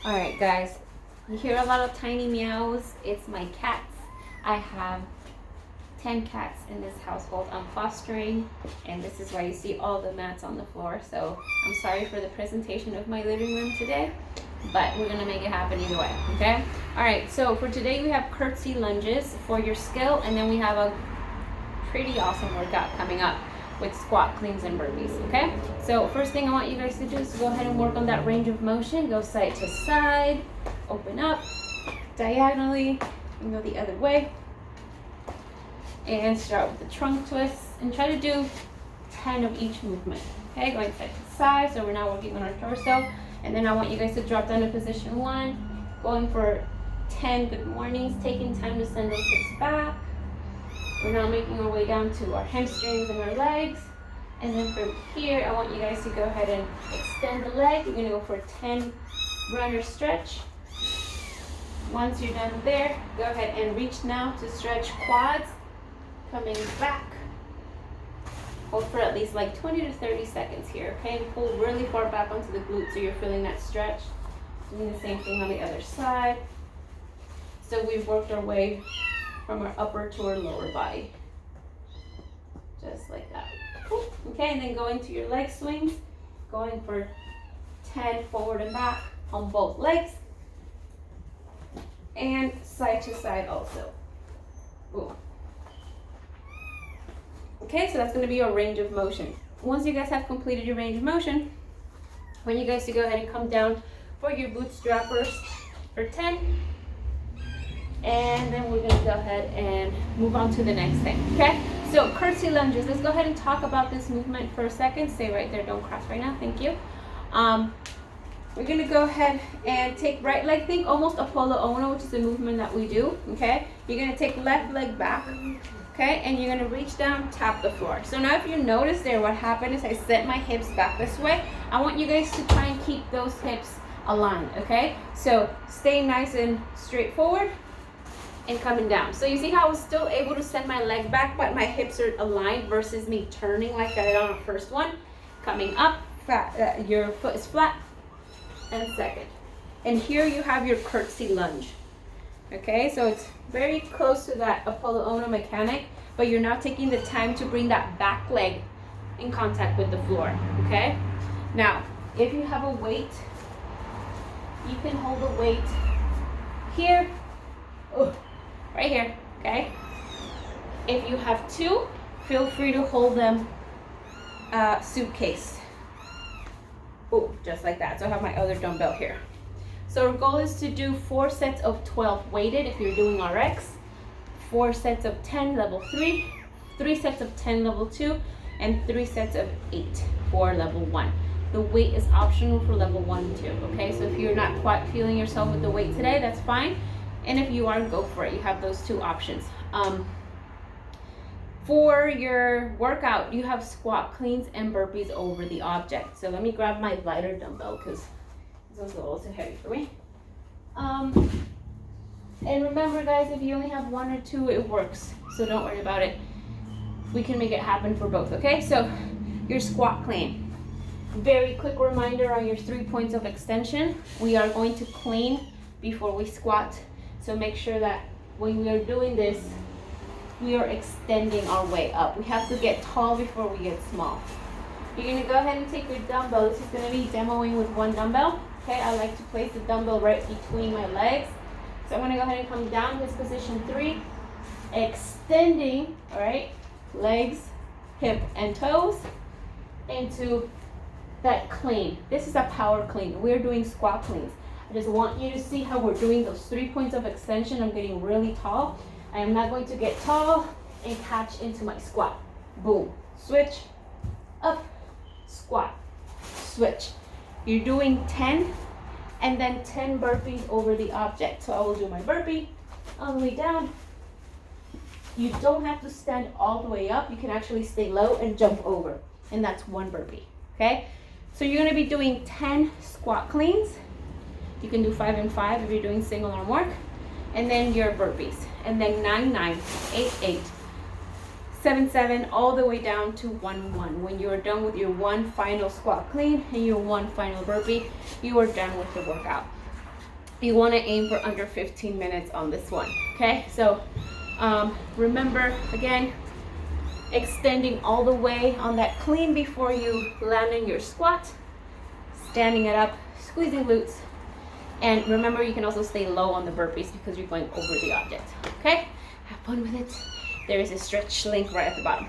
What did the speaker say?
All right, guys, you hear a lot of tiny meows. It's my cats. I have 10 cats in this household I'm fostering, and this is why you see all the mats on the floor. So I'm sorry for the presentation of my living room today, but we're gonna make it happen either way, okay? All right, so for today we have curtsy lunges for your skill, and then we have a pretty awesome workout coming up with squat cleans and burpees, okay? So first thing I want you guys to do is to go ahead and work on that range of motion. Go side to side, open up, diagonally, and go the other way. And start with the trunk twists and try to do 10 of each movement, okay? Going side to side, so we're now working on our torso. And then I want you guys to drop down to position 1, going for 10 good mornings, taking time to send those hips back. We're now making our way down to our hamstrings and our legs. And then from here, I want you guys to go ahead and extend the leg. You're gonna go for a 10 runner stretch. Once you're done there, go ahead and reach now to stretch quads. Coming back. Hold for at least like 20 to 30 seconds here, okay? And pull really far back onto the glutes so you're feeling that stretch. Doing the same thing on the other side. So we've worked our way from our upper to our lower body. Just like that. Okay, and then going to your leg swings. Going for 10 forward and back on both legs. And side to side also. Ooh. Okay, so that's going to be your range of motion. Once you guys have completed your range of motion, I want you guys to go ahead and come down for your bootstrappers for 10. And then we're going to go ahead and move on to the next thing, okay? So curtsy lunges, let's go ahead and talk about this movement for a second. Stay right there, don't cross right now, thank you. We're going to go ahead and take right leg, think almost a polo ono, which is the movement that we do, okay? You're going to take left leg back. Okay, and you're gonna reach down, tap the floor. So now if you notice there, what happened is I sent my hips back this way. I want you guys to try and keep those hips aligned, okay? So stay nice and straightforward and coming down. So you see how I was still able to send my leg back, but my hips are aligned versus me turning like I did on the first one. Coming up, your foot is flat, and second. And here you have your curtsy lunge. Okay, so it's very close to that Apollo Ono mechanic, but you're now taking the time to bring that back leg in contact with the floor, okay? Now, if you have a weight, you can hold the weight here, right here, okay? If you have two, feel free to hold them suitcase. Just like that. So I have my other dumbbell here. So our goal is to do 4 sets of 12 weighted if you're doing RX, 4 sets of 10 level 3, 3 sets of 10 level 2, and 3 sets of 8 for level 1. The weight is optional for level 1 too, okay? So if you're not quite feeling yourself with the weight today, that's fine. And if you are, go for it. You have those 2 options. For your workout, you have squat cleans and burpees over the object. So let me grab my lighter dumbbell because this one's a little too heavy for me. And remember guys, if you only have 1 or 2, it works. So don't worry about it. We can make it happen for both, okay? So your squat clean. Very quick reminder on your 3 points of extension. We are going to clean before we squat. So make sure that when we are doing this, we are extending our way up. We have to get tall before we get small. You're gonna go ahead and take your dumbbell. This is gonna be demoing with 1 dumbbell. Okay, I like to place the dumbbell right between my legs. So I'm gonna go ahead and come down to this position 3, extending, all right, legs, hip, and toes into that clean. This is a power clean. We're doing squat cleans. I just want you to see how we're doing those 3 points of extension. I'm getting really tall. I am not going to get tall and catch into my squat. Boom, switch, up, squat, switch. You're doing 10 and then 10 burpees over the object. So I will do my burpee all the way down. You don't have to stand all the way up. You can actually stay low and jump over. And that's 1 burpee, okay? So you're gonna be doing 10 squat cleans. You can do 5 and 5 if you're doing single arm work. And then your burpees. And then 9, 9, 8, 8, 7, 7, all the way down to 1, 1. When you are done with your 1 final squat clean and your 1 final burpee, you are done with the workout. You want to aim for under 15 minutes on this one, okay? So remember, again, extending all the way on that clean before you land in your squat, standing it up, squeezing glutes, and remember you can also stay low on the burpees because you're going over the object, okay? Have fun with it. There is a stretch link right at the bottom.